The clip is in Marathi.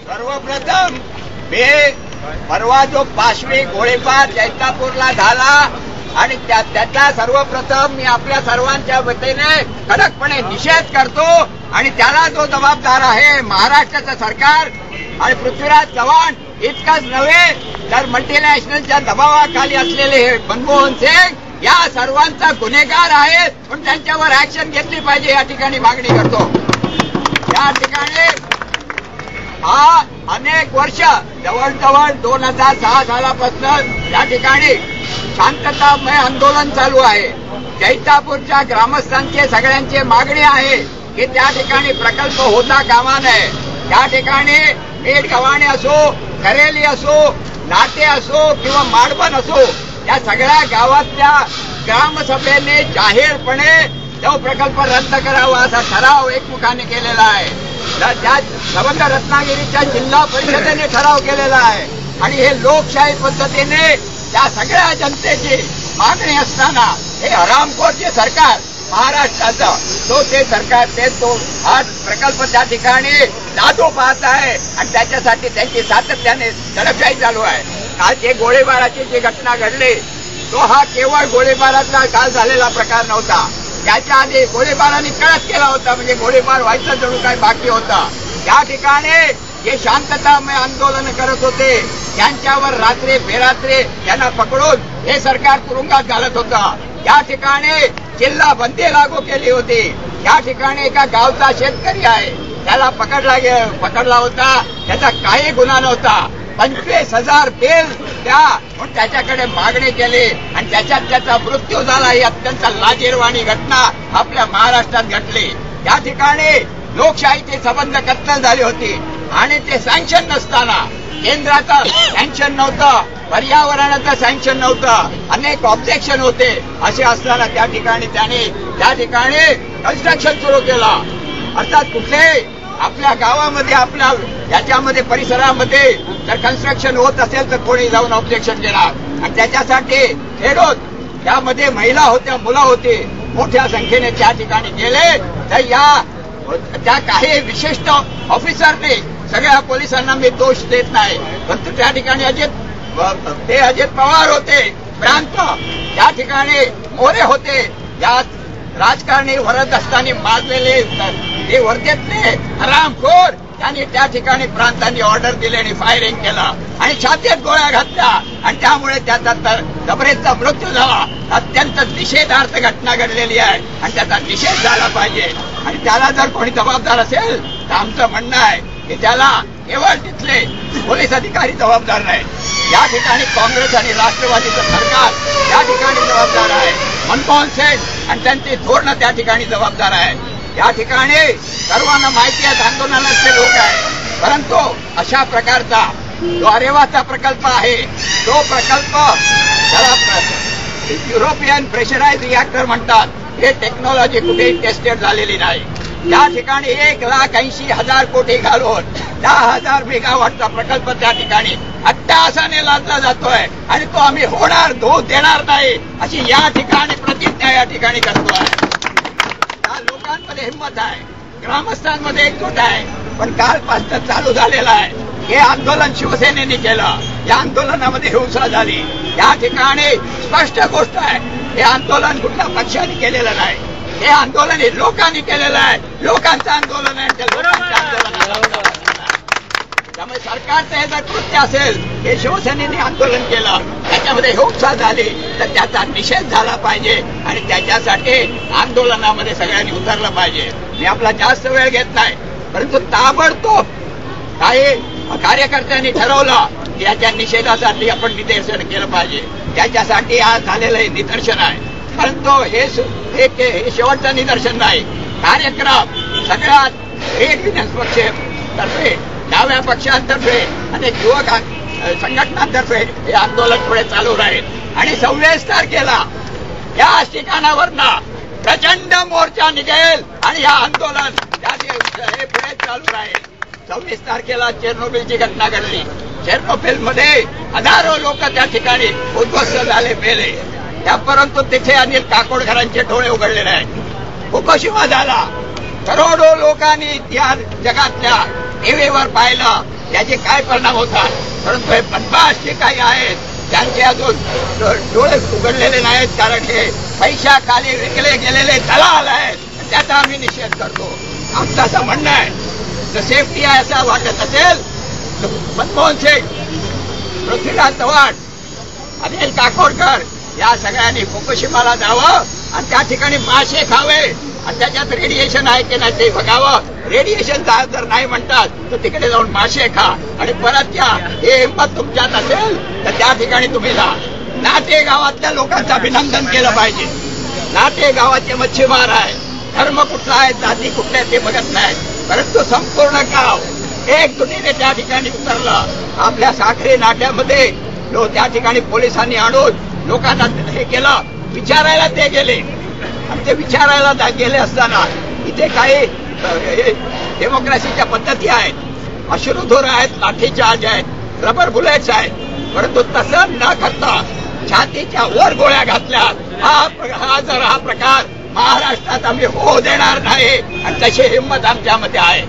सर्वप्रथम मी परवा जो पाशवी गोळीबार जैतापूरला झाला आणि त्याचा सर्वप्रथम मी आपल्या सर्वांच्या वतीने कडकपणे निषेध करतो आणि त्याला जो जबाबदार आहे महाराष्ट्राचं सरकार आणि पृथ्वीराज चव्हाण इतकंच नव्हे तर मल्टीनॅशनलच्या दबावाखाली असलेले हे मनमोहन सिंग या सर्वांचा गुन्हेगार आहेत पण त्यांच्यावर ऍक्शन घेतली पाहिजे या ठिकाणी मागणी करतो। या ठिकाणी हा अनेक वर्ष जवळजवळ 2006 सालापासून या ठिकाणी शांततामय आंदोलन चालू आहे। जैतापूरच्या ग्रामस्थांचे सगळ्यांची मागणी आहे की त्या ठिकाणी प्रकल्प होता कामा नये। त्या ठिकाणी मीठ गव्हाणे असो, करेली असो, नाटे असो किंवा माडबन असो या सगळ्या गावातल्या ग्रामसभेने जाहीरपणे तो प्रकल्प रद्द करावा असा ठराव एकमुखाने केलेला आहे। त्या संबंध रत्नागिरीच्या जिल्हा परिषदेने ठराव केलेला आहे आणि हे लोकशाही पद्धतीने त्या सगळ्या जनतेची मागणी असताना हे हरामखोर जे सरकार महाराष्ट्राचं ते सरकार तो हा प्रकल्प त्या ठिकाणी लादू पाहत आहे आणि त्याच्यासाठी त्यांची सातत्याने दडपशाही चालू आहे। काल जे गोळीबाराची जी घटना घडली तो हा केवळ गोळीबाराचा काल झालेला प्रकार नव्हता। त्याच्या आधी गोळीबाराने कळस केला होता म्हणजे गोळीबार व्हायचा जणू काही बाकी होता। त्या ठिकाणी जे शांततामय आंदोलन करत होते त्यांच्यावर रात्री बेरात्री त्यांना पकडून हे सरकार तुरुंगात घालत होता। त्या ठिकाणी जिल्हा बंदी लागू केली होती। त्या ठिकाणी एका गावचा शेतकरी आहे त्याला पकडला होता, त्याचा काही गुन्हा नव्हता। 25,000 बिल द्या म्हणून त्याच्याकडे मागणी केली आणि त्याच्यात त्याचा मृत्यू झाला। ही अत्यंत लाजिरवाणी घटना आपल्या महाराष्ट्रात घडली। त्या ठिकाणी लोकशाहीचे संबंध कत्तल झाली होती आणि ते सँक्शन नसताना केंद्राचं सँक्शन नव्हतं, पर्यावरणाचं सँक्शन नव्हतं, अनेक ऑब्जेक्शन होते। असे असताना त्या ठिकाणी त्याने त्या ठिकाणी कन्स्ट्रक्शन सुरू केलं। अर्थात कुठे आपल्या गावामध्ये आपल्या याच्यामध्ये परिसरामध्ये जर कन्स्ट्रक्शन होत असेल तर कोणी जाऊन ऑब्जेक्शन देणार आणि त्याच्यासाठी खेडोत त्यामध्ये महिला होत्या, मुलं होती, मोठ्या संख्येने त्या ठिकाणी गेले तर त्या काही विशिष्ट ऑफिसरने सगळ्या पोलिसांना मी दोष देत नाही परंतु त्या ठिकाणी अजित पवार होते, प्रांत त्या ठिकाणी मोरे होते, या राजकारणी वरद असताना माजलेले ते वर्धेतले हरामखोर त्यांनी त्या ठिकाणी प्रांतांनी ऑर्डर दिली आणि फायरिंग केला आणि छातीत गोळ्या घातल्या आणि त्यामुळे त्याचा दबरेचा मृत्यू झाला। अत्यंत निषेधार्थ घटना घडलेली आहे आणि त्याचा निषेध झाला पाहिजे आणि त्याला जर कोणी जबाबदार असेल तर आमचं म्हणणं आहे की त्याला केवळ तिथले पोलीस अधिकारी जबाबदार नाही, या ठिकाणी काँग्रेस आणि राष्ट्रवादीचं सरकार त्या ठिकाणी जबाबदार आहे, मनमोहन सिंग आणि त्यांची धोरणं त्या ठिकाणी जबाबदार आहे। या ठिकाणी सर्वांना माहिती आहे आंदोलनाचे लोक आहेत परंतु अशा प्रकारचा जो अरेवाचा प्रकल्प आहे तो प्रकल्प त्याला युरोपियन प्रेशराइज रिएक्टर म्हणतात, हे टेक्नॉलॉजी कुठेही टेस्टेड झालेली नाही। त्या ठिकाणी 1,80,000 कोटी घालून 10,000 मेगावॉटचा प्रकल्प त्या ठिकाणी अट्टहासाने लादला जातोय आणि तो आम्ही होणार देणार नाही अशी या ठिकाणी प्रतिज्ञा या ठिकाणी करतोय। या लोकांमध्ये हिंमत आहे, ग्रामस्थांमध्ये एकजूट आहे पण कालपासून चालू झालेला आहे। हे आंदोलन शिवसेनेने केलं, या आंदोलनामध्ये हिंसा झाली। या ठिकाणी स्पष्ट गोष्ट आहे हे आंदोलन कुठल्या पक्षाने केलेलं नाही, हे आंदोलन हे लोकांनी केलेलं आहे, लोकांचं आंदोलन आहे, त्यामुळे सरकारचं हे जर कृत्य असेल हे शिवसेनेने आंदोलन केलं त्याच्यामध्ये हिंसा झाली तर त्याचा निषेध झाला पाहिजे आणि त्याच्यासाठी आंदोलनामध्ये सगळ्यांनी उतरलं पाहिजे। मी आपला जास्त वेळ घेत नाही परंतु ताबडतोब काही कार्यकर्त्यांनी ठरवलं की याच्या निषेधासाठी आपण निदर्शन केलं पाहिजे, त्याच्यासाठी आज झालेलं हे निदर्शन आहे। परंतु हे शेवटचं निदर्शन नाही, कार्यक्रम सगळ्यात ट्रेड युनियन पक्षातर्फे, डाव्या पक्षांतर्फे आणि युवक संघटनांतर्फे हे आंदोलन पुढे चालू राहील आणि 26 तारखेला याच ठिकाणावरनं प्रचंड मोर्चा निघेल आणि या आंदोलन हे पुढे चालू राहील। 26 तारखेला चेर्नोबिलची घटना घडली, चेर्नोबिलमध्ये हजारो लोक त्या ठिकाणी उद्ध्वस्त झाले, मेले, त्या परंतु तिथे अनिल काकोडकरांचे डोळे उघडलेले आहेत। फुकुशिमा झाला, करोडो लोकांनी या जगातल्या टीव्हीवर पाहिलं त्याचे काय परिणाम होतात. परंतु हे 50 जे काही आहेत त्यांचे अजून डोळे उघडलेले नाहीत, कारण हे पैशाखाली विकले गेलेले दलाल आहेत. त्याचा आम्ही निषेध करतो. आमचं असं म्हणणं आहे, जर सेफ्टी आहे असं वाटत असेल तर मनमोहन सिंग, पृथ्वीराज चव्हाण, अनिल काकोडकर या सगळ्यांनी फुकुशिमाला जावं आणि त्या ठिकाणी मासे खावे आणि त्याच्यात रेडिएशन आहे की नाही ते बघावं. रेडिएशन जर नाही म्हणतात तर तिकडे जाऊन मासे खा आणि परत या. हे हिंमत तुमच्यात असेल तर त्या ठिकाणी तुम्ही जा. नाटे गावातल्या लोकांचं अभिनंदन केलं पाहिजे. नाटे गावाचे मच्छीमार आहे, धर्म कुठला आहे, जाती कुठल्या ते बघत नाही, परंतु संपूर्ण गाव एक दुनीने त्या ठिकाणी उतरलं. आपल्या साखरे नाट्यामध्ये त्या ठिकाणी पोलिसांनी आणून लोकांना हे केलं. विचारायला ते गेले आणि ते विचारायला गेले असताना इथे काही डेमोक्रेसीच्या पद्धती आहेत, अश्रुधूर आहेत, लाठीचार्ज आहेत, रबर बुलेट्स आहेत, परंतु तसं न करता छातीच्या वर गोळ्या घातल्या. हा प्रकार महाराष्ट्रात आम्ही होऊ देणार नाही आणि तशी हिंमत आमच्यामध्ये आहे.